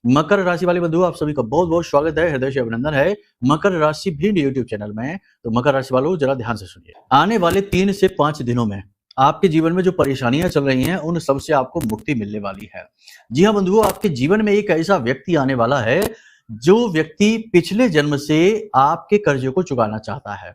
मकर राशि वाले बंधु, आप सभी का बहुत बहुत स्वागत है, हृदय से अभिनंदन है मकर राशि भिंड यूट्यूब चैनल में। तो मकर राशि वालों जरा ध्यान से सुनिए, आने वाले 3 से 5 दिनों में आपके जीवन में जो परेशानियां चल रही हैं उन सब से आपको मुक्ति मिलने वाली है। जी हाँ बंधुओं, आपके जीवन में एक ऐसा व्यक्ति आने वाला है जो व्यक्ति पिछले जन्म से आपके कर्जे को चुकाना चाहता है।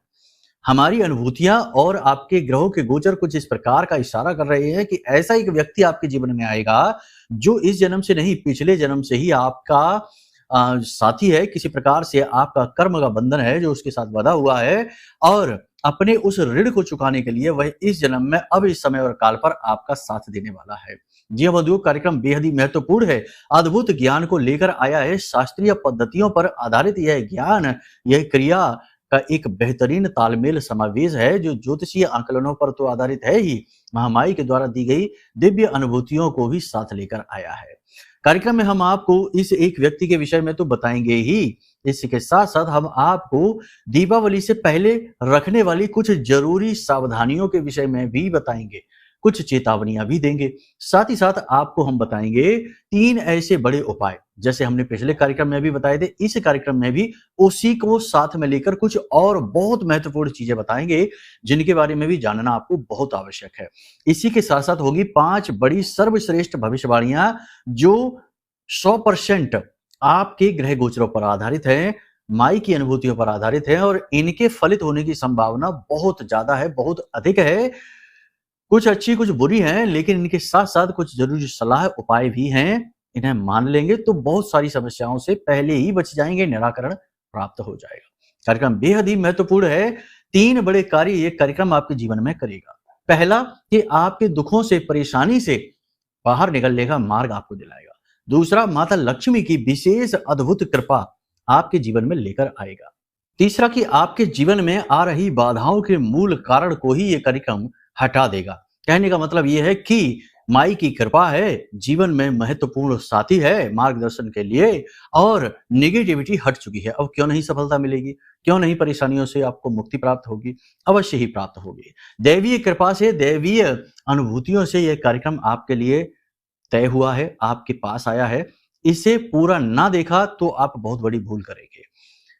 हमारी अनुभूतियां और आपके ग्रहों के गोचर कुछ इस प्रकार का इशारा कर रहे हैं कि ऐसा एक व्यक्ति आपके जीवन में आएगा जो इस जन्म से नहीं, पिछले जन्म से ही आपका साथी है। किसी प्रकार से आपका कर्म का बंधन है जो उसके साथ बंधा हुआ है और अपने उस ऋण को चुकाने के लिए वह इस जन्म में अब इस समय और काल पर आपका साथ देने वाला है। जी हाँ बंधुओं, कार्यक्रम बेहद ही महत्वपूर्ण है, अद्भुत ज्ञान को लेकर आया है। शास्त्रीय पद्धतियों पर आधारित यह ज्ञान, यह क्रिया का एक बेहतरीन तालमेल समावेश है जो ज्योतिषीय आकलनों पर तो आधारित है ही, महामाई के द्वारा दी गई दिव्य अनुभूतियों को भी साथ लेकर आया है। कार्यक्रम में हम आपको इस एक व्यक्ति के विषय में तो बताएंगे ही, इसके साथ साथ हम आपको दीपावली से पहले रखने वाली कुछ जरूरी सावधानियों के विषय में भी बताएंगे, कुछ चेतावनियां भी देंगे। साथ ही साथ आपको हम बताएंगे 3 ऐसे बड़े उपाय, जैसे हमने पिछले कार्यक्रम में भी बताए थे, इस कार्यक्रम में भी उसी को साथ में लेकर कुछ और बहुत महत्वपूर्ण चीजें बताएंगे जिनके बारे में भी जानना आपको बहुत आवश्यक है। इसी के साथ साथ होगी 5 बड़ी सर्वश्रेष्ठ भविष्यवाणियां जो 100% आपके ग्रह गोचरों पर आधारित है, माई की अनुभूतियों पर आधारित है और इनके फलित होने की संभावना बहुत ज्यादा है, बहुत अधिक है। कुछ अच्छी कुछ बुरी हैं, लेकिन इनके साथ साथ कुछ जरूरी सलाह उपाय भी हैं। इन्हें मान लेंगे तो बहुत सारी समस्याओं से पहले ही बच जाएंगे, निराकरण प्राप्त हो जाएगा। कार्यक्रम बेहद ही महत्वपूर्ण है। 3 बड़े कार्य ये कार्यक्रम आपके जीवन में करेगा। पहला कि आपके दुखों से, परेशानी से बाहर निकलने का मार्ग आपको दिलाएगा। दूसरा, माता लक्ष्मी की विशेष अद्भुत कृपा आपके जीवन में लेकर आएगा। तीसरा कि आपके जीवन में आ रही बाधाओं के मूल कारण को ही ये कार्यक्रम हटा देगा। कहने का मतलब यह है कि माई की कृपा है, जीवन में महत्वपूर्ण साथी है मार्गदर्शन के लिए और नेगेटिविटी हट चुकी है। अब क्यों नहीं सफलता मिलेगी, क्यों नहीं परेशानियों से आपको मुक्ति प्राप्त होगी? अवश्य ही प्राप्त होगी। दैवीय कृपा से, दैवीय अनुभूतियों से यह कार्यक्रम आपके लिए तय हुआ है, आपके पास आया है। इसे पूरा ना देखा तो आप बहुत बड़ी भूल करेंगे।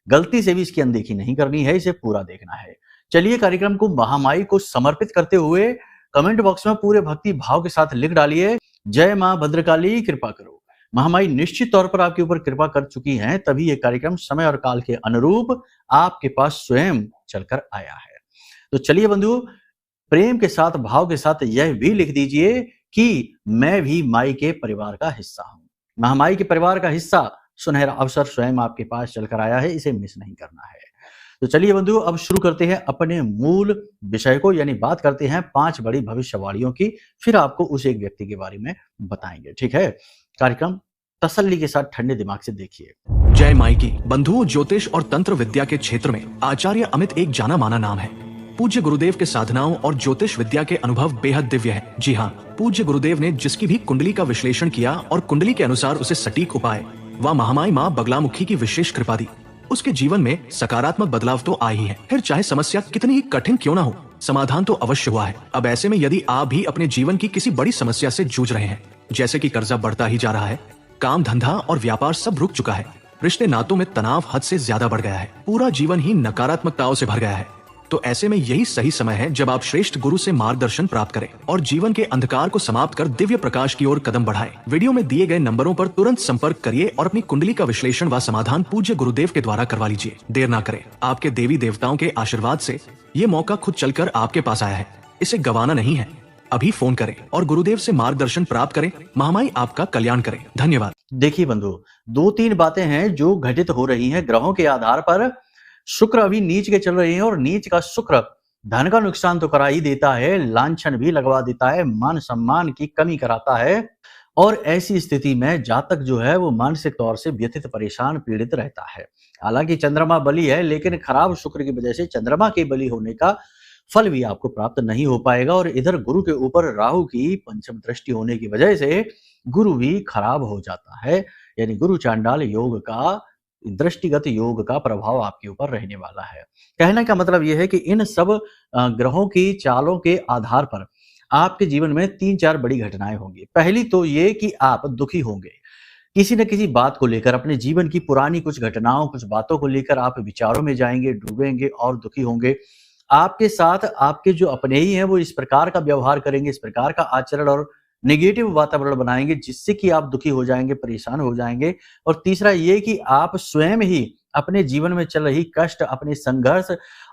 गलती से भी इसकी अनदेखी नहीं करनी है, इसे पूरा देखना है। चलिए कार्यक्रम को महामाई को समर्पित करते हुए कमेंट बॉक्स में पूरे भक्ति भाव के साथ लिख डालिए, जय मां भद्रकाली कृपा करो। महामाई निश्चित तौर पर आपके ऊपर कृपा कर चुकी हैं, तभी ये कार्यक्रम समय और काल के अनुरूप आपके पास स्वयं चलकर आया है। तो चलिए बंधु, प्रेम के साथ, भाव के साथ यह भी लिख दीजिए कि मैं भी माई के परिवार का हिस्सा हूं। महामाई के परिवार का हिस्सा, सुनहरा अवसर स्वयं आपके पास चलकर आया है, इसे मिस नहीं करना है। तो चलिए बंधु, अब शुरू करते हैं अपने मूल विषय को, यानी बात करते हैं 5 बड़ी भविष्यवाणियों की, फिर आपको उस एक व्यक्ति के बारे में बताएंगे। ठीक है? कार्यक्रम तसल्ली के साथ ठंडे दिमाग से देखिए। जय माई की। बंधुओं, ज्योतिष और तंत्र विद्या के क्षेत्र में आचार्य अमित एक जाना माना नाम है। पूज्य गुरुदेव के साधनाओं और ज्योतिष विद्या के अनुभव बेहद दिव्य है। जी हाँ, पूज्य गुरुदेव ने जिसकी भी कुंडली का विश्लेषण किया और कुंडली के अनुसार उसे सटीक उपाय व महामाई माँ बगलामुखी की विशेष कृपा दी, उसके जीवन में सकारात्मक बदलाव तो आए ही है। फिर चाहे समस्या कितनी ही कठिन क्यों ना हो, समाधान तो अवश्य हुआ है। अब ऐसे में यदि आप भी अपने जीवन की किसी बड़ी समस्या से जूझ रहे हैं, जैसे कि कर्जा बढ़ता ही जा रहा है, काम धंधा और व्यापार सब रुक चुका है, रिश्ते नातों में तनाव हद से ज्यादा बढ़ गया है, पूरा जीवन ही नकारात्मकताओं से भर गया है, तो ऐसे में यही सही समय है जब आप श्रेष्ठ गुरु से मार्गदर्शन प्राप्त करें और जीवन के अंधकार को समाप्त कर दिव्य प्रकाश की ओर कदम बढ़ाएं। वीडियो में दिए गए नंबरों पर तुरंत संपर्क करिए और अपनी कुंडली का विश्लेषण व समाधान पूज्य गुरुदेव के द्वारा करवा लीजिए। देर ना करें, आपके देवी देवताओं के आशीर्वाद से ये मौका खुद चलकर आपके पास आया है, इसे गंवाना नहीं है। अभी फोन करें और गुरुदेव से मार्गदर्शन प्राप्त करें। महामाई आपका कल्याण करें। धन्यवाद। देखिए बंधु, 2-3 बातें हैं जो घटित हो रही हैं ग्रहों के आधार पर। शुक्र अभी नीच के चल रहे हैं और नीच का शुक्र धन का नुकसान तो करा ही देता है, लांछन भी लगवा देता है, मान सम्मान की कमी कराता है और ऐसी स्थिति में जातक जो है वो मानसिक तौर से व्यथित, परेशान, पीड़ित रहता है। हालांकि चंद्रमा बली है, लेकिन खराब शुक्र की वजह से चंद्रमा के बली होने का फल भी आपको प्राप्त नहीं हो पाएगा और इधर गुरु के ऊपर राहु की पंचम दृष्टि होने की वजह से गुरु भी खराब हो जाता है, यानी गुरु चांडाल योग का, दृष्टिगत योग का प्रभाव आपके ऊपर रहने वाला है। कहने का मतलब यह है कि इन सब ग्रहों की चालों के आधार पर आपके जीवन में 3-4 बड़ी घटनाएं होंगी। पहली तो ये कि आप दुखी होंगे, किसी न किसी बात को लेकर, अपने जीवन की पुरानी कुछ घटनाओं, कुछ बातों को लेकर आप विचारों में जाएँगे, डूबेंगे और दुखी होंगे। आपके साथ आपके जो अपने ही हैं वो इस प्रकार का व्यवहार करेंगे, इस प्रकार का आचरण और नेगेटिव वातावरण बनाएँगे जिससे कि आप दुखी हो जाएँगे, परेशान हो जाएँगे। और तीसरा ये कि आप स्वयं ही अपने जीवन में चल रही कष्ट, अपने संघर्ष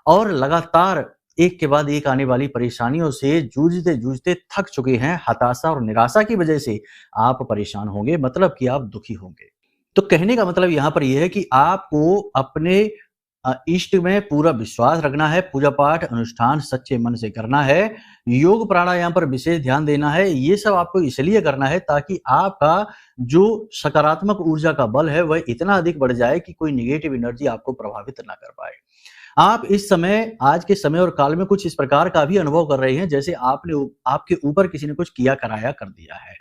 और लगातार एक के बाद एक आने वाली परेशानियों से जूझते-जूझते थक चुके हैं। हताशा और निराशा की वजह से आप परेशान होंगे, मतलब कि आप दुखी होंगे। तो कहने का मतलब यहाँ पर ये है कि आपको अपने इष्ट में पूरा विश्वास रखना है, पूजा-पाठ, अनुष्ठान सच्चे मन से करना है, योग प्राणायाम पर विशेष ध्यान देना है। ये सब आपको इसलिए करना है ताकि आपका जो सकारात्मक ऊर्जा का बल है वह इतना अधिक बढ़ जाए कि कोई नेगेटिव एनर्जी आपको प्रभावित ना कर पाए। आप इस समय, आज के समय और काल में कुछ इस प्रकार का भी अनुभव कर रहे हैं जैसे आपके ऊपर किसी ने कुछ किया कराया कर दिया है।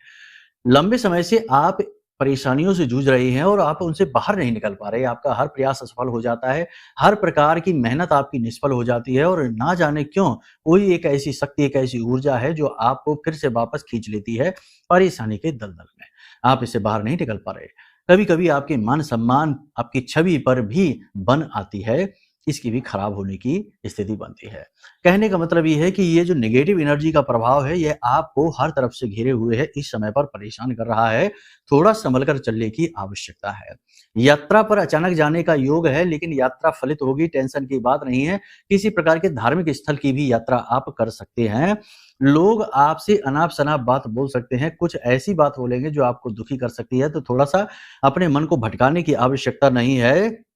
लंबे समय से आप परेशानियों से जूझ रहे हैं और आप उनसे बाहर नहीं निकल पा रहे। आपका हर प्रयास असफल हो जाता है, हर प्रकार की मेहनत आपकी निष्फल हो जाती है और ना जाने क्यों कोई एक ऐसी शक्ति, एक ऐसी ऊर्जा है जो आपको फिर से वापस खींच लेती है परेशानी के दलदल में। आप इससे बाहर नहीं निकल पा रहे। कभी-कभी आपके मान-सम्मान, आपकी छवि पर भी बन आती है, इसकी भी खराब होने की स्थिति बनती है। कहने का मतलब ये है कि ये जो नेगेटिव एनर्जी का प्रभाव है, ये आपको हर तरफ से घेरे हुए है, इस समय पर परेशान कर रहा है। थोड़ा संभल कर चलने की आवश्यकता है। यात्रा पर अचानक जाने का योग है, लेकिन यात्रा फलित होगी, टेंशन की बात नहीं है। किसी प्रकार के धार्मिक स्थल की भी यात्रा आप कर सकते हैं। लोग आपसे अनाप-शनाप बात बोल सकते हैं, कुछ ऐसी बात बोलेंगे जो आपको दुखी कर सकती है, तो थोड़ा-सा अपने मन को भटकाने की आवश्यकता नहीं है।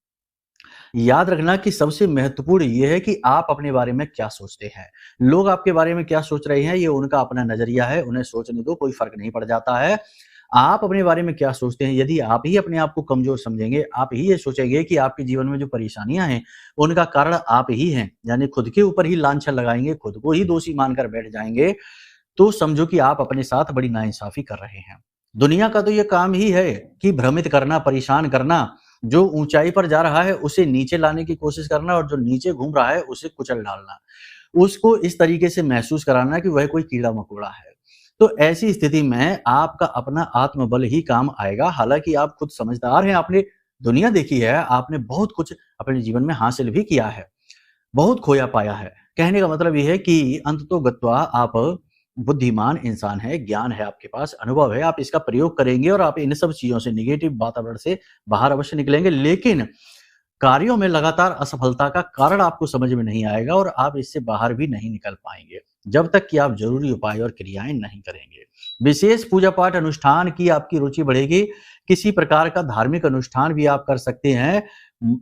याद रखना कि सबसे महत्वपूर्ण ये है कि आप अपने बारे में क्या सोचते हैं। लोग आपके बारे में क्या सोच रहे हैं, ये उनका अपना नज़रिया है, उन्हें सोचने दो, कोई फ़र्क नहीं पड़ जाता है। आप अपने बारे में क्या सोचते हैं, यदि आप ही अपने आप को कमज़ोर समझेंगे, आप ही ये सोचेंगे कि आपके जीवन में जो परेशानियाँ हैं, उनका कारण आप ही हैं, यानी खुद के ऊपर ही लांछन लगाएँगे, खुद को ही दोषी मानकर बैठ जाएँगे, तो समझो कि आप अपने साथ बड़ी नाइंसाफ़ी कर रहे हैं। दुनिया का तो ये काम ही है कि भ्रमित करना, परेशान करना, जो ऊँचाई पर जा रहा है उसे नीचे लाने की कोशिश करना और जो नीचे घूम रहा है उसे कुचल डालना। उसको इस तरीके से महसूस कराना कि वह कोई कीड़ा-मकोड़ा है। तो ऐसी स्थिति में आपका अपना आत्मबल ही काम आएगा। हालाँकि आप खुद समझदार हैं, आपने दुनिया देखी है, आपने बहुत कुछ अपने जीवन में हासिल भी किया है, बहुत खोया पाया है। कहने का मतलब ये है कि अंततो गत्वा आप बुद्धिमान इंसान हैं, ज्ञान है आपके पास, अनुभव है, आप इसका प्रयोग करेंगे और आप इन सब चीज़ों से, नेगेटिव वातावरण से बाहर अवश्य निकलेंगे। लेकिन कार्यों में लगातार असफलता का कारण आपको समझ में नहीं आएगा और आप इससे बाहर भी नहीं निकल पाएँगे, जब तक कि आप ज़रूरी उपाय और क्रियाएँ नहीं करेंगे। विशेष पूजा-पाठ अनुष्ठान की आपकी रुचि बढ़ेगी, किसी प्रकार का धार्मिक अनुष्ठान भी आप कर सकते हैं।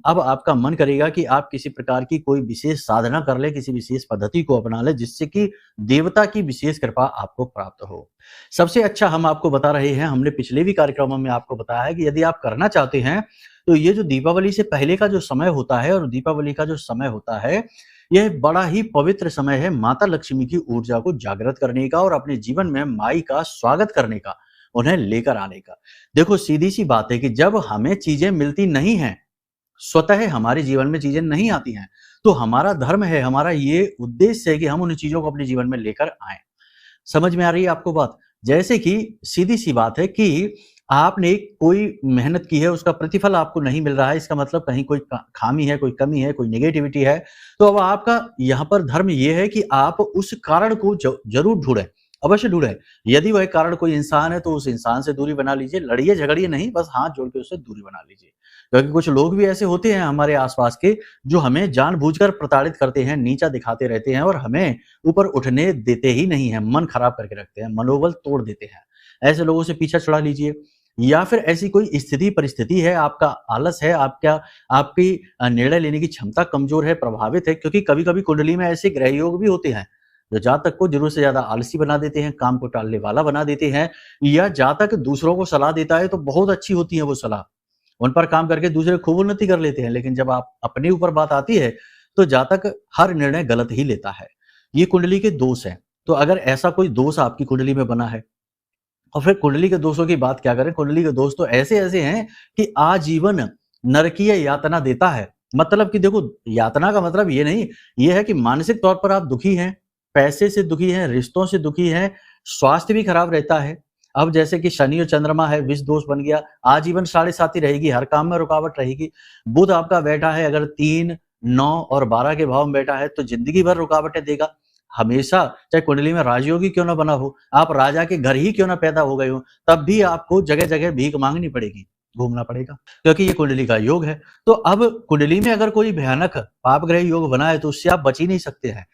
अब आपका मन करेगा कि आप किसी प्रकार की कोई विशेष साधना कर लें, किसी विशेष पद्धति को अपना लें, जिससे कि देवता की विशेष कृपा आपको प्राप्त हो। सबसे अच्छा हम आपको बता रहे हैं, हमने पिछले भी कार्यक्रमों में आपको बताया है कि यदि आप करना चाहते हैं, तो ये जो दीपावली से पहले का जो समय होता है और दीपावली का जो समय होता है, यह बड़ा ही पवित्र समय है माता लक्ष्मी की ऊर्जा को जागृत करने का और अपने जीवन में माई का स्वागत करने का, उन्हें लेकर आने का। देखो सीधी-सी बात है कि जब हमें चीज़ें मिलती नहीं हैं, स्वतः हमारे जीवन में चीज़ें नहीं आती हैं, तो हमारा धर्म है, हमारा ये उद्देश्य है कि हम उन चीज़ों को अपने जीवन में लेकर आएँ। समझ में आ रही है आपको बात? जैसे कि सीधी-सी बात है कि आपने कोई मेहनत की है, उसका प्रतिफल आपको नहीं मिल रहा है, इसका मतलब कहीं कोई खामी है, कोई कमी है, कोई नेगेटिविटी है। तो अब आपका यहाँ पर धर्म ये है कि आप उस कारण को ज़रूर ढूँढें, अवश्य ढूँढें। यदि वह कारण कोई इंसान है, तो उस इंसान से दूरी बना लीजिए, लड़िए-झगड़िए नहीं, बस हाथ जोड़ के उससे दूरी बना लीजिए। क्योंकि कुछ लोग भी ऐसे होते हैं हमारे आस-पास के, जो हमें जानबूझकर प्रताड़ित करते हैं, नीचा दिखाते रहते हैं और हमें ऊपर उठने देते ही नहीं हैं, मन खराब करके रखते हैं, मनोबल तोड़ देते हैं। ऐसे लोगों से पीछा छुड़ा लीजिए। या फिर ऐसी कोई स्थिति परिस्थिति है, आपका आलस है, आपकी निर्णय लेने की क्षमता कमज़ोर है, प्रभावित है, क्योंकि कभी-कभी कुंडली में ऐसे ग्रह योग भी होते हैं, जो जातक को ज़रूरत से ज़्यादा आलसी बना देते हैं, काम को टालने वाला बना देते हैं, या जातक दूसरों को सलाह देता है तो बहुत अच्छी होती है वो सलाह। उन पर काम करके दूसरे खूब उन्नति कर लेते हैं, लेकिन जब आप अपने ऊपर बात आती है, तो जातक हर निर्णय गलत ही लेता है। ये कुंडली के दोष हैं। तो अगर ऐसा कोई दोष आपकी कुंडली में बना है, और फिर कुंडली के दोषों की बात क्या करें, कुंडली के दोष तो ऐसे-ऐसे हैं कि आजीवन नरकीय यातना देता है। मतलब कि देखो, यातना का मतलब ये नहीं, ये है कि मानसिक तौर पर आप दुखी हैं, पैसे से दुखी हैं, रिश्तों से दुखी हैं, स्वास्थ्य भी खराब रहता है, अब जैसे कि शनि और चंद्रमा है, विष दोष बन गया, आजीवन साढ़े साथी रहेगी, हर काम में रुकावट रहेगी। बुध आपका बैठा है अगर 3, 9 और 12 के भाव में बैठा है तो जिंदगी भर रुकावटें देगा। हमेशा चाहे कुंडली में राजयोगी क्यों ना बना हो, आप राजा के घर ही क्यों ना पैदा हो गए हो, तब भी आपको जगह जगह भीख मांगनी पड़ेगी, घूमना पड़ेगा, क्योंकि ये कुंडली का योग है। तो अब कुंडली में अगर कोई भयानक पाप ग्रह योग बना है तो उससे आप बच ही नहीं सकते हैं,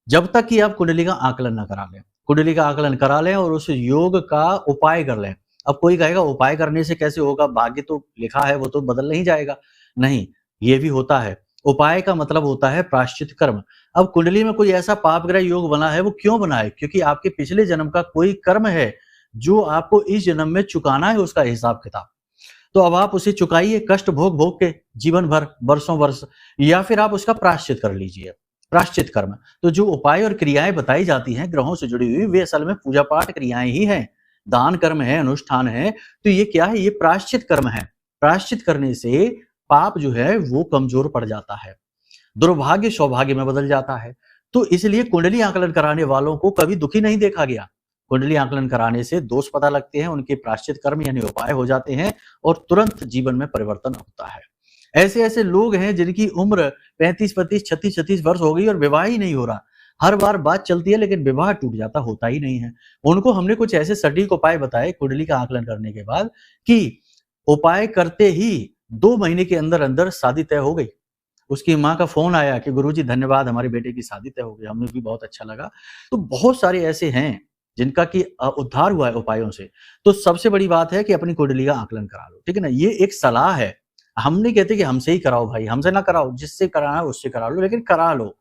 जब तक कि आप कुंडली का आकलन ना करा लें। कुंडली का आकलन करा लें और उस योग का उपाय कर लें। अब कोई कहेगा उपाय करने से कैसे होगा, भाग्य तो लिखा है, वो तो बदल नहीं जाएगा। नहीं, ये भी होता है। उपाय का मतलब होता है प्रायश्चित कर्म। अब कुंडली में कोई ऐसा पाप ग्रह योग बना है, वो क्यों बना है? क्योंकि आपके पिछले जन्म का कोई कर्म है जो आपको इस जन्म में चुकाना है, उसका हिसाब किताब। तो अब आप उसे चुकाइए कष्ट भोग भोग के जीवन भर, वर्षों वर्ष, या फिर आप उसका प्रायश्चित कर लीजिए, प्रायश्चित कर्म। तो जो उपाय और क्रियाएं बताई जाती हैं ग्रहों से जुड़ी हुई, वे असल में पूजा पाठ क्रियाएं ही हैं, दान कर्म है, अनुष्ठान है। तो ये क्या है? ये प्रायश्चित कर्म है। प्रायश्चित करने से पाप जो है वो कमजोर पड़ जाता है, दुर्भाग्य सौभाग्य में बदल जाता है। तो इसलिए कुंडली आकलन कराने वालों को कभी दुखी नहीं देखा गया। कुंडली आकलन कराने से दोष पता लगते हैं, उनके प्रायश्चित कर्म यानी उपाय हो जाते हैं और तुरंत जीवन में परिवर्तन होता है। ऐसे ऐसे लोग हैं जिनकी उम्र 35-35, 36-36 वर्ष हो गई और विवाह ही नहीं हो रहा। हर बार बात चलती है लेकिन विवाह टूट जाता, होता ही नहीं है। उनको हमने कुछ ऐसे सटीक उपाय बताए कुंडली का आकलन करने के बाद कि उपाय करते ही 2 महीने के अंदर अंदर शादी तय हो गई। उसकी माँ का फोन आया कि गुरुजी धन्यवाद, हमारे बेटे की शादी तय हो गई। हमें भी बहुत अच्छा लगा। तो बहुत सारे ऐसे हैं जिनका कि उद्धार हुआ है उपायों से। तो सबसे बड़ी बात है कि अपनी कुंडली का आकलन करा लो, ठीक है ना। ये एक सलाह है, हम नहीं कहते कि हमसे ही कराओ भाई, हमसे ना कराओ, जिससे कराना है उससे करा लो, लेकिन करा लो,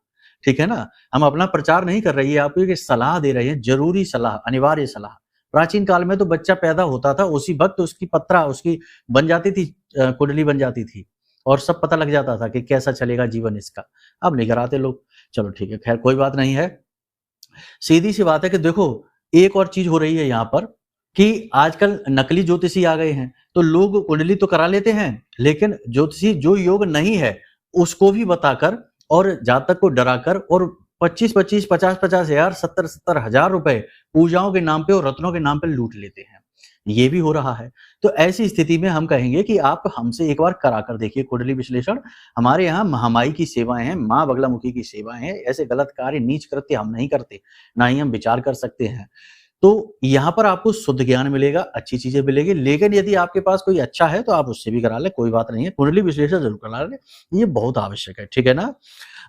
ठीक है ना। हम अपना प्रचार नहीं कर रही है, आपको एक सलाह दे रहे हैं, जरूरी सलाह, अनिवार्य सलाह। प्राचीन काल में तो बच्चा पैदा होता था, उसी वक्त उसकी पत्रा उसकी बन जाती थी, कुंडली बन जाती थी और सब पता लग जाता था कि कैसा चलेगा जीवन इसका। अब नहीं कराते लोग। चलो ठीक है, खैर कोई बात नहीं है। सीधी सी बात है कि देखो, एक और चीज हो रही है यहाँ पर कि आजकल नकली ज्योतिषी आ गए हैं, तो लोग कुंडली तो करा लेते हैं, लेकिन ज्योतिषी जो योग नहीं है उसको भी बताकर और जातक को डराकर और 25-25, 50-50 हजार, 70-70 हजार रुपए पूजाओं के नाम पे और रत्नों के नाम पे लूट लेते हैं। ये भी हो रहा है। तो ऐसी स्थिति में हम कहेंगे कि आप हमसे एक बार करा कर देखिए कुंडली विश्लेषण। हमारे यहाँ महामाई की सेवाएं हैं, माँ बगलामुखी की सेवाएं हैं। ऐसे गलत कार्य, नीच कृत्य हम नहीं करते, ना ही हम विचार कर सकते हैं। तो यहाँ पर आपको शुद्ध ज्ञान मिलेगा, अच्छी चीजें मिलेगी। लेकिन यदि आपके पास कोई अच्छा है तो आप उससे भी करा लें, कोई बात नहीं है। कुंडली विश्लेषण जरूर करा लें, ये बहुत आवश्यक है, ठीक है ना।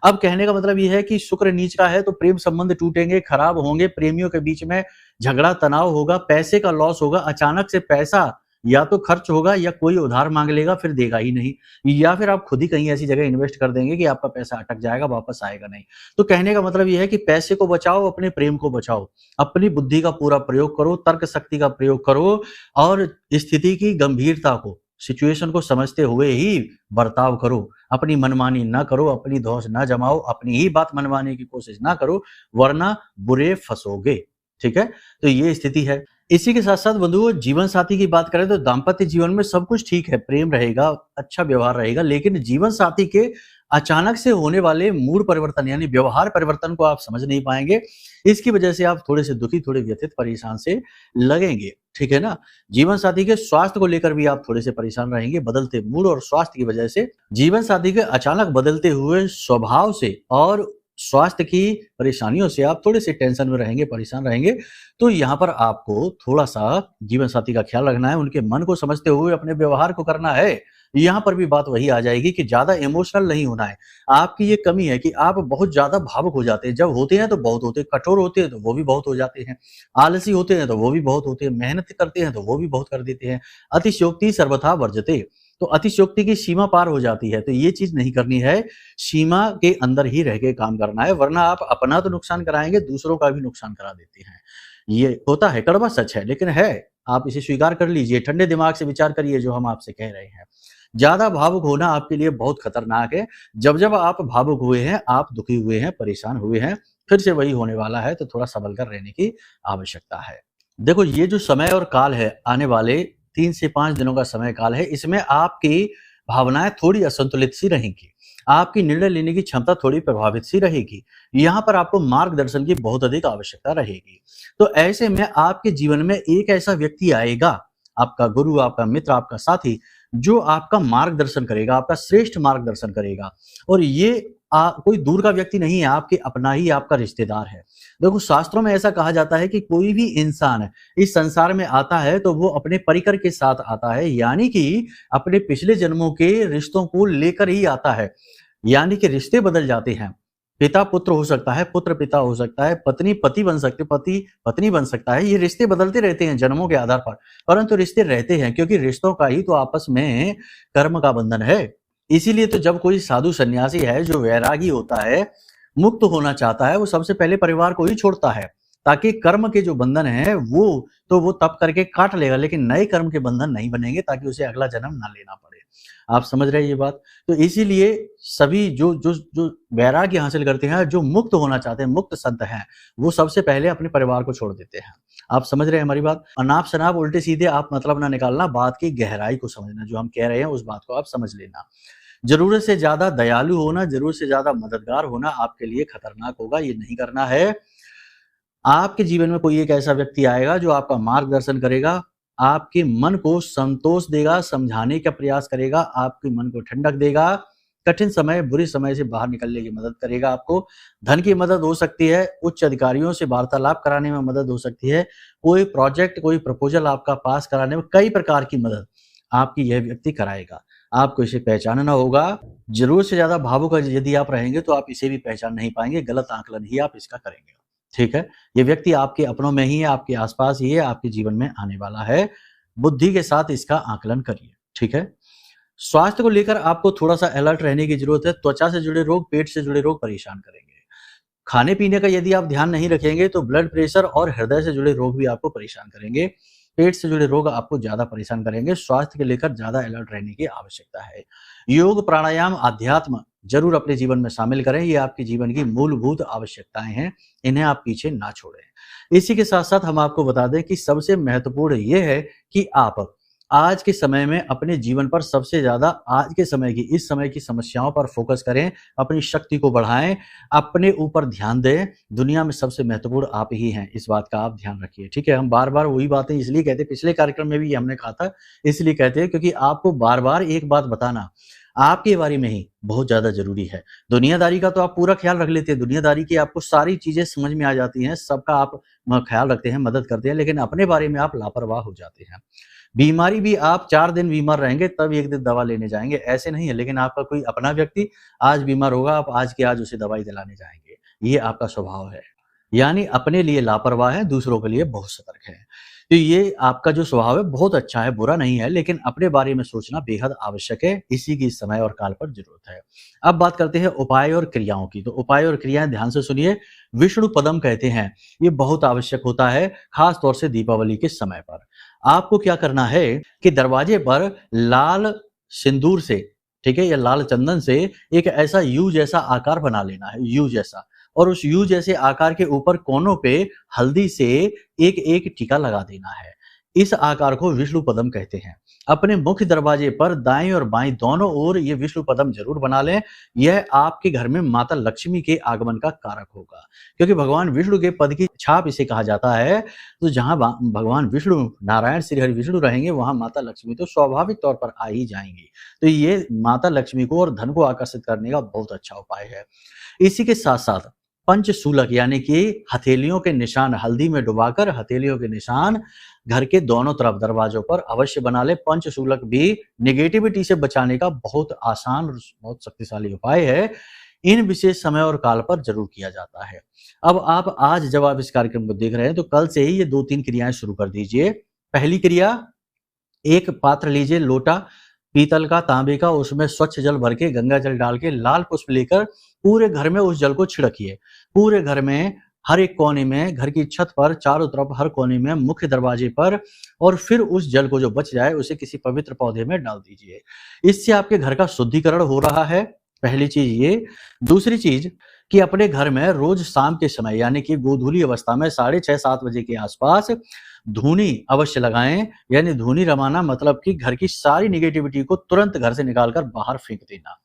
अब कहने का मतलब ये है कि शुक्र नीच का है तो प्रेम संबंध टूटेंगे, खराब होंगे, प्रेमियों के बीच में झगड़ा तनाव होगा, पैसे का लॉस होगा, अचानक से पैसा या तो खर्च होगा या कोई उधार मांग लेगा फिर देगा ही नहीं, या फिर आप खुद ही कहीं ऐसी जगह इन्वेस्ट कर देंगे कि आपका पैसा अटक जाएगा, वापस आएगा नहीं। तो कहने का मतलब ये है कि पैसे को बचाओ, अपने प्रेम को बचाओ, अपनी बुद्धि का पूरा प्रयोग करो, तर्क शक्ति का प्रयोग करो और स्थिति की गंभीरता को, सिचुएशन को समझते हुए ही बर्ताव करो। अपनी मनमानी ना करो, अपनी धौंस ना जमाओ, अपनी ही बात मनवाने की कोशिश ना करो, वरना बुरे फंसोगे, ठीक है। तो ये स्थिति है। इसी के साथ साथ बंधुओं, जीवन साथी की बात करें तो दाम्पत्य जीवन में सब कुछ ठीक है, प्रेम रहेगा, अच्छा व्यवहार रहेगा, लेकिन जीवन साथी के अचानक से होने वाले मूड परिवर्तन यानी व्यवहार परिवर्तन को आप समझ नहीं पाएंगे। इसकी वजह से आप थोड़े से दुखी, थोड़े व्यथित, परेशान से लगेंगे, ठीक है ना। जीवन साथी के स्वास्थ्य को लेकर भी आप थोड़े से परेशान रहेंगे, बदलते मूड और स्वास्थ्य की वजह से। जीवन साथी के अचानक बदलते हुए स्वभाव से और स्वास्थ्य की परेशानियों से आप थोड़े से टेंशन में रहेंगे, परेशान रहेंगे। तो यहाँ पर आपको थोड़ा सा जीवन साथी का ख्याल रखना है, उनके मन को समझते हुए अपने व्यवहार को करना है। यहाँ पर भी बात वही आ जाएगी कि ज्यादा इमोशनल नहीं होना है। आपकी ये कमी है कि आप बहुत ज्यादा भावुक हो जाते हैं। जब होते हैं तो बहुत होते हैं, कठोर होते हैं तो वो भी बहुत हो जाते हैं, आलसी होते हैं तो वो भी बहुत होते हैं, मेहनत करते हैं तो वो भी बहुत कर देते हैं। अतिशयोक्ति सर्वथा वर्जते, तो अतिशयोक्ति की सीमा पार हो जाती है। तो ये चीज नहीं करनी है, सीमा के अंदर ही रह के काम करना है, वरना आप अपना तो नुकसान कराएंगे, दूसरों का भी नुकसान करा देते हैं। ये होता है, कड़वा सच है, लेकिन है। आप इसे स्वीकार कर लीजिए, ठंडे दिमाग से विचार करिए जो हम आपसे कह रहे हैं। ज्यादा भावुक होना आपके लिए बहुत खतरनाक है। जब जब आप भावुक हुए हैं, आप दुखी हुए हैं, परेशान हुए हैं, फिर से वही होने वाला है। तो थोड़ा संभल कर रहने की आवश्यकता है। देखो, ये जो समय और काल है, आने वाले 3 से 5 दिनों का समय काल है, इसमें आपकी भावनाएं थोड़ी असंतुलित सी रहेंगी, आपकी निर्णय लेने की क्षमता थोड़ी प्रभावित सी रहेगी। यहाँ पर आपको मार्गदर्शन की बहुत अधिक आवश्यकता रहेगी। तो ऐसे में आपके जीवन में एक ऐसा व्यक्ति आएगा, आपका गुरु, आपका मित्र, आपका साथी, जो आपका मार्गदर्शन करेगा, आपका श्रेष्ठ मार्गदर्शन करेगा। और ये कोई दूर का व्यक्ति नहीं है, आपके अपना ही आपका रिश्तेदार है। देखो, शास्त्रों में ऐसा कहा जाता है कि कोई भी इंसान इस संसार में आता है तो वो अपने परिकर के साथ आता है, यानी कि अपने पिछले जन्मों के रिश्तों को लेकर ही आता है। यानी कि रिश्ते बदल जाते हैं। पिता पुत्र हो सकता है, पुत्र पिता हो सकता है, पत्नी पति बन सकती है, पति पत्नी बन सकता है। ये रिश्ते बदलते रहते हैं जन्मों के आधार पर, परंतु रिश्ते रहते हैं, क्योंकि रिश्तों का ही तो आपस में कर्म का बंधन है। इसीलिए तो जब कोई साधु सन्यासी है जो वैरागी होता है, मुक्त होना चाहता है, वो सबसे पहले परिवार को ही छोड़ता है, ताकि कर्म के जो बंधन है वो तप करके काट लेगा, लेकिन नए कर्म के बंधन नहीं बनेंगे, ताकि उसे अगला जन्म ना लेना पड़े। आप समझ रहे हैं ये बात? तो इसीलिए सभी जो जो जो वैराग्य हासिल करते हैं, जो मुक्त होना चाहते हैं, मुक्त संत हैं, वो सबसे पहले अपने परिवार को छोड़ देते हैं। आप समझ रहे हैं हमारी बात? अनाप शनाप उल्टे सीधे आप मतलब ना निकालना, बात की गहराई को समझना, जो हम कह रहे हैं उस बात को आप समझ लेना। जरूरत से ज्यादा दयालु होना, जरूरत से ज्यादा मददगार होना आपके लिए खतरनाक होगा, ये नहीं करना है। आपके जीवन में कोई एक ऐसा व्यक्ति आएगा जो आपका मार्गदर्शन करेगा, आपके मन को संतोष देगा, समझाने का प्रयास करेगा, आपके मन को ठंडक देगा, कठिन समय, बुरे समय से बाहर निकलने की मदद करेगा। आपको धन की मदद हो सकती है, उच्च अधिकारियों से वार्तालाप कराने में मदद हो सकती है, कोई प्रोजेक्ट, कोई प्रपोजल आपका पास कराने में, कई प्रकार की मदद आपकी यह व्यक्ति कराएगा। आपको इसे पहचानना होगा। जरूरत से ज्यादा भावुक यदि आप रहेंगे तो आप इसे भी पहचान नहीं पाएंगे, गलत आकलन ही आप इसका करेंगे। ठीक है, ये व्यक्ति आपके अपनों में ही है, आपके आसपास ही है, आपके जीवन में आने वाला है। बुद्धि के साथ इसका आकलन करिए। ठीक है, स्वास्थ्य को लेकर आपको थोड़ा सा अलर्ट रहने की जरूरत है। त्वचा से जुड़े रोग, पेट से जुड़े रोग परेशान करेंगे। खाने पीने का यदि आप ध्यान नहीं रखेंगे तो ब्लड प्रेशर और हृदय से जुड़े रोग भी आपको परेशान करेंगे। पेट से जुड़े रोग आपको ज्यादा परेशान करेंगे। स्वास्थ्य के लेकर ज्यादा अलर्ट रहने की आवश्यकता है। योग, प्राणायाम, अध्यात्म जरूर अपने जीवन में शामिल करें। ये आपके जीवन की मूलभूत आवश्यकताएं हैं, इन्हें आप पीछे ना छोड़ें। इसी के साथ साथ हम आपको बता दें कि सबसे महत्वपूर्ण ये है कि आप आज के समय में अपने जीवन पर सबसे ज्यादा आज के समय की, इस समय की समस्याओं पर फोकस करें, अपनी शक्ति को बढ़ाएं, अपने ऊपर ध्यान दें। दुनिया में सबसे महत्वपूर्ण आप ही हैं, इस बात का आप ध्यान रखिए। ठीक है, हम बार बार वही बातें इसलिए कहते हैं, पिछले कार्यक्रम में भी हमने कहा था, इसलिए कहते हैं क्योंकि आपको बार बार एक बात बताना आपके बारे में ही बहुत ज्यादा जरूरी है। दुनियादारी का तो आप पूरा ख्याल रख लेते हैं, दुनियादारी की आपको सारी चीजें समझ में आ जाती हैं, सबका आप ख्याल रखते हैं, मदद करते हैं, लेकिन अपने बारे में आप लापरवाह हो जाते हैं। बीमारी भी आप 4 दिन बीमार रहेंगे तब एक दिन दवा लेने जाएंगे, ऐसे नहीं है। लेकिन आपका कोई अपना व्यक्ति आज बीमार होगा, आप आज के आज उसे दवाई दिलाने जाएंगे, ये आपका स्वभाव है। यानी अपने लिए लापरवाह है, दूसरों के लिए बहुत सतर्क है। तो ये आपका जो स्वभाव है बहुत अच्छा है, बुरा नहीं है, लेकिन अपने बारे में सोचना बेहद आवश्यक है। इसी की समय और काल पर जरूरत है। अब बात करते हैं उपाय और क्रियाओं की। तो उपाय और क्रियाएं ध्यान से सुनिए। विष्णु पदम कहते हैं, ये बहुत आवश्यक होता है, खास तौर से दीपावली के समय पर। आपको क्या करना है कि दरवाजे पर लाल सिंदूर से, ठीक है, या लाल चंदन से एक ऐसा यू जैसा आकार बना लेना है, यू जैसा, और उस यू जैसे आकार के ऊपर कोनों पे हल्दी से एक एक टीका लगा देना है। इस आकार को विष्णु पदम कहते हैं। अपने मुख्य दरवाजे पर दाएं और बाएं दोनों ओर ये विष्णु पदम जरूर बना लें। यह आपके घर में माता लक्ष्मी के आगमन का कारक होगा, क्योंकि भगवान विष्णु के पद की छाप इसे कहा जाता है। तो जहां भगवान विष्णु, नारायण श्री हरि विष्णु रहेंगे, वहां माता लक्ष्मी तो स्वाभाविक तौर पर आ ही जाएंगी। तो ये माता लक्ष्मी को और धन को आकर्षित करने का बहुत अच्छा उपाय है। इसी के साथ साथ पंचशूलक यानी कि हथेलियों के निशान हल्दी में डुबाकर हथेलियों के निशान घर के दोनों तरफ दरवाजों पर अवश्य बना ले। पंचशूलक भी नेगेटिविटी से बचाने का बहुत आसान और बहुत शक्तिशाली उपाय है। इन विशेष समय और काल पर जरूर किया जाता है। अब आप आज जब आप इस कार्यक्रम को देख रहे हैं तो कल से ही ये 2-3 क्रियाएं शुरू कर दीजिए। पहली क्रिया, एक पात्र लीजिए, लोटा पीतल का, तांबे का, उसमें स्वच्छ जल भर के, गंगा जल डाल के, लाल पुष्प लेकर पूरे घर में उस जल को छिड़किए। पूरे घर में, हर एक कोने में, घर की छत पर, चारों तरफ, हर कोने में, मुख्य दरवाजे पर, और फिर उस जल को जो बच जाए उसे किसी पवित्र पौधे में डाल दीजिए। इससे आपके घर का शुद्धिकरण हो रहा है। पहली चीज ये। दूसरी चीज कि अपने घर में रोज शाम के समय यानी कि गोधूली अवस्था में 6:30-7 बजे के आसपास धूनी अवश्य लगाएं, यानी धूनी रमाना मतलब कि घर की सारी निगेटिविटी को तुरंत घर से निकालकर बाहर फेंक देना।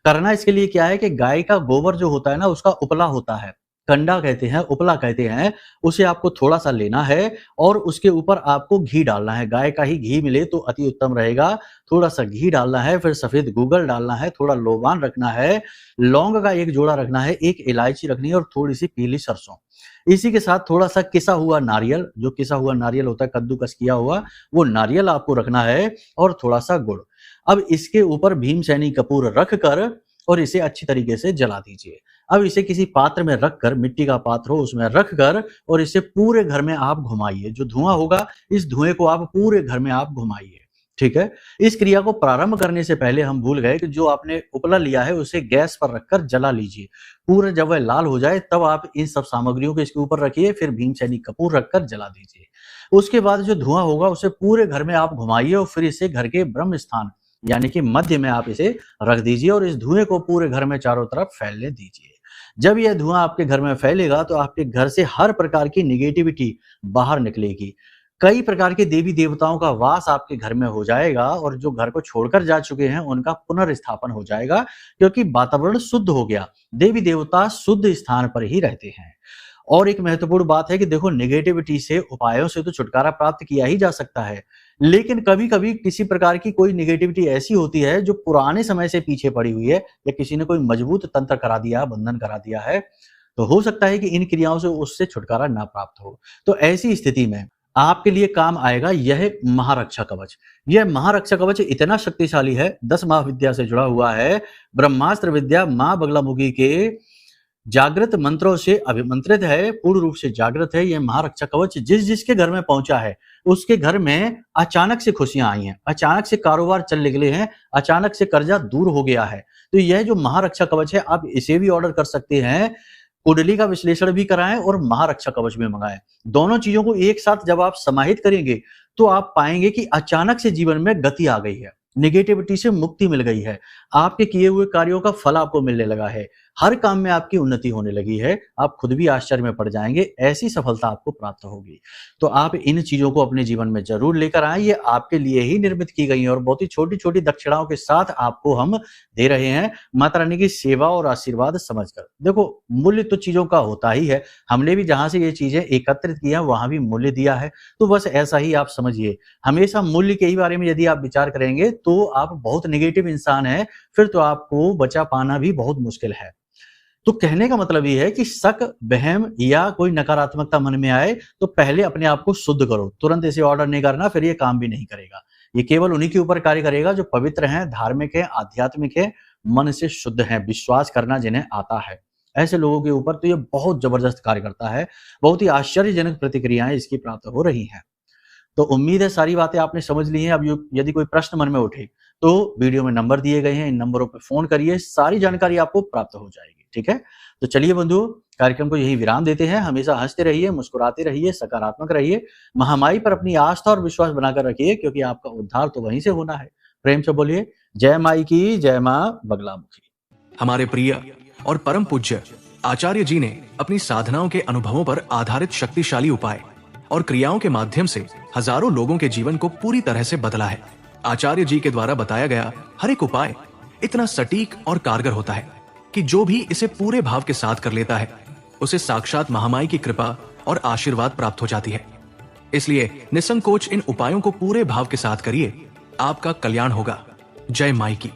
करना इसके लिए क्या है कि गाय का गोबर जो होता है ना, उसका उपला होता है, कंडा कहते हैं, उपला कहते हैं, उसे आपको थोड़ा-सा लेना है और उसके ऊपर आपको घी डालना है। गाय का ही घी मिले तो अति उत्तम रहेगा। थोड़ा-सा घी डालना है, फिर सफ़ेद गूगल डालना है, थोड़ा लोबान रखना है, लौंग का 1 जोड़ा रखना है, 1 इलायची रखनी है और थोड़ी-सी पीली सरसों। इसी के साथ थोड़ा-सा किसा हुआ नारियल, जो किसा हुआ नारियल होता है, कद्दूकस किया हुआ, वो नारियल आपको रखना है और थोड़ा-सा गुड़। अब इसके ऊपर भीमसेनी कपूर रख कर और इसे अच्छी तरीके से जला दीजिए। अब इसे किसी पात्र में रखकर, मिट्टी का पात्र हो उसमें रखकर और इसे पूरे घर में आप घुमाइए। जो धुआं होगा, इस धुएं को आप पूरे घर में आप घुमाइए। ठीक है? इस क्रिया को प्रारंभ करने से पहले हम भूल गए कि जो आपने उपला लिया है उसे गैस पर रखकर जला लीजिए। पूरा जब वह लाल हो जाए तब आप इन सब सामग्रियों को इसके ऊपर रखिए, फिर भीमसेनी कपूर रखकर जला दीजिए। उसके बाद जो धुआं होगा उसे पूरे घर में आप घुमाइए और फिर इसे घर के ब्रह्म स्थान यानी कि मध्य में आप इसे रख दीजिए और इस धुएं को पूरे घर में चारों तरफ फैलने दीजिए। जब यह धुआं आपके घर में फैलेगा तो आपके घर से हर प्रकार की नेगेटिविटी बाहर निकलेगी। कई प्रकार के देवी देवताओं का वास आपके घर में हो जाएगा और जो घर को छोड़कर जा चुके हैं उनका पुनर्स्थापन हो जाएगा, क्योंकि वातावरण शुद्ध हो गया। देवी देवता शुद्ध स्थान पर ही रहते हैं। और एक महत्वपूर्ण बात है कि देखो, नेगेटिविटी से उपायों से तो छुटकारा प्राप्त किया ही जा सकता है, लेकिन कभी-कभी किसी प्रकार की कोई नेगेटिविटी ऐसी होती है जो पुराने समय से पीछे पड़ी हुई है या किसी ने कोई मजबूत तंत्र करा दिया, बंधन करा दिया है, तो हो सकता है कि इन क्रियाओं से उससे छुटकारा ना प्राप्त हो। तो ऐसी स्थिति में आपके लिए काम आएगा यह महारक्षा कवच। यह महारक्षा कवच इतना शक्तिशाली है, 10 महाविद्या से जुड़ा हुआ है। ब्रह्मास्त्र विद्या माँ बगलामुखी के जागृत मंत्रों से अभिमंत्रित है, पूर्ण रूप से जागृत है। यह महारक्षा कवच जिसके घर में पहुंचा है उसके घर में अचानक से खुशियां आई हैं, अचानक से कारोबार चल निकले हैं, अचानक से कर्जा दूर हो गया है। तो यह जो महारक्षा कवच है, आप इसे भी ऑर्डर कर सकते हैं, कुंडली का विश्लेषण भी कराएं और महारक्षा कवच भी मंगाएं। दोनों चीजों को एक साथ जब आप समाहित करेंगे तो आप पाएंगे कि अचानक से जीवन में गति आ गई है, नेगेटिविटी से मुक्ति मिल गई है, आपके किए हुए कार्यों का फल आपको मिलने लगा है, हर काम में आपकी उन्नति होने लगी है। आप खुद भी आश्चर्य में पड़ जाएंगे, ऐसी सफलता आपको प्राप्त होगी। तो आप इन चीजों को अपने जीवन में जरूर लेकर आएं। ये आपके लिए ही निर्मित की गई हैं और बहुत ही छोटी-छोटी दक्षिणाओं के साथ आपको हम दे रहे हैं, माता रानी की सेवा और आशीर्वाद समझकर। देखो, मूल्य तो चीजों का होता ही है, हमने भी जहां से ये चीजें एकत्रित की हैं वहां भी मूल्य दिया है, तो बस ऐसा ही आप समझिए। हमेशा मूल्य के ही बारे में यदि आप विचार करेंगे तो आप बहुत नेगेटिव इंसान हैं, फिर तो आपको बचा पाना भी बहुत मुश्किल है। तो कहने का मतलब ये है कि शक, वहम या कोई नकारात्मकता मन में आए तो पहले अपने आप को शुद्ध करो, तुरंत इसे ऑर्डर नहीं करना, फिर ये काम भी नहीं करेगा। ये केवल उन्हीं के ऊपर कार्य करेगा जो पवित्र हैं, धार्मिक हैं, आध्यात्मिक हैं, मन से शुद्ध हैं, विश्वास करना जिन्हें आता है। ऐसे लोगों के ऊपर तो ये बहुत जबरदस्त कार्य करता है। बहुत ही आश्चर्यजनक प्रतिक्रियाएं इसकी प्राप्त हो रही हैं। तो उम्मीद है सारी बातें आपने समझ ली हैं। अब यदि कोई प्रश्न मन में उठे तो वीडियो में नंबर दिए गए हैं, इन नंबरों पर फोन करिए, सारी जानकारी आपको प्राप्त हो जाएगी। ठीक है, तो चलिए बंधुओं, कार्यक्रम को यही विराम देते हैं। हमेशा हंसते रहिए, मुस्कुराते रहिए, सकारात्मक रहिए, महामाई पर अपनी आस्था और विश्वास बनाकर रखिए, क्योंकि आपका उद्धार तो वहीं से होना है। प्रेम से बोलिए जय माई की, जय माँ बगलामुखी। हमारे प्रिय और परम पूज्य आचार्य जी ने अपनी साधनाओं के अनुभवों पर आधारित शक्तिशाली उपाय और क्रियाओं के माध्यम से हजारों लोगों के जीवन को पूरी तरह से बदला है। आचार्य जी के द्वारा बताया गया हर एक उपाय इतना सटीक और कारगर होता है कि जो भी इसे पूरे भाव के साथ कर लेता है उसे साक्षात महामाई की कृपा और आशीर्वाद प्राप्त हो जाती है। इसलिए निसंकोच इन उपायों को पूरे भाव के साथ करिए, आपका कल्याण होगा। जय माई की।